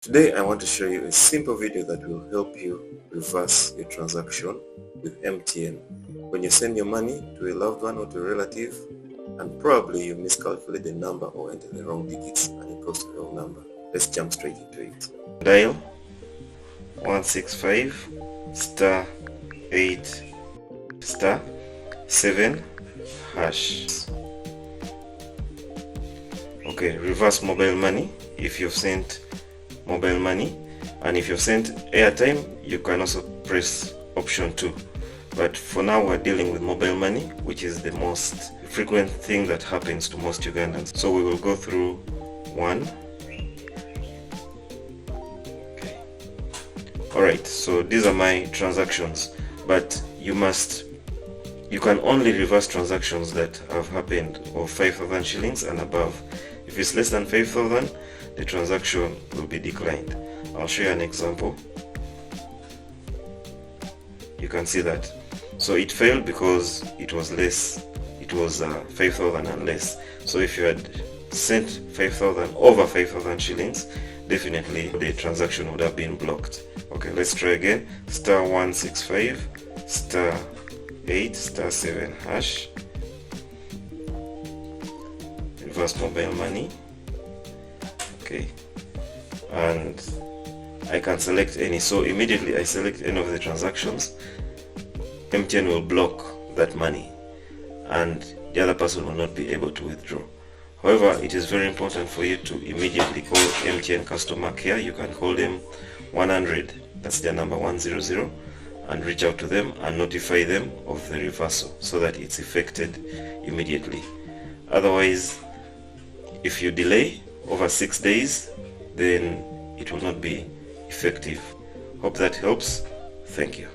Today I want to show you a simple video that will help you reverse your transaction with MTN. When you send your money to a loved one or to a relative and probably you miscalculate the number or enter the wrong digits and it goes to the wrong number. Let's jump straight into it. Dial 165 star 8 star 7 hash. Okay, reverse mobile money if you've sent mobile money, and if you've sent airtime you can also press option 2, but for now we're dealing with mobile money, which is the most frequent thing that happens to most Ugandans. So we will go through one. Okay, all right, so these are my transactions, but you can only reverse transactions that have happened of 5,000 shillings and above. If it's less than 5,000, the transaction will be declined. I'll show you an example. You can see that. So it failed because it was less. It was 5,000 and less. So if you had sent 5,000 over 5,000 shillings, definitely the transaction would have been blocked. Okay, let's try again. Star 165 star 8 star 7 hash. Reverse mobile money. Okay, and I can select any, so immediately I select any of the transactions, MTN will block that money and the other person will not be able to withdraw. However, it is very important for you to immediately call MTN customer care. You can call them 100, that's their number, 100, and reach out to them and notify them of the reversal so that it's effected immediately. Otherwise, if you delay over 6 days, then it will not be effective. Hope that helps. Thank you.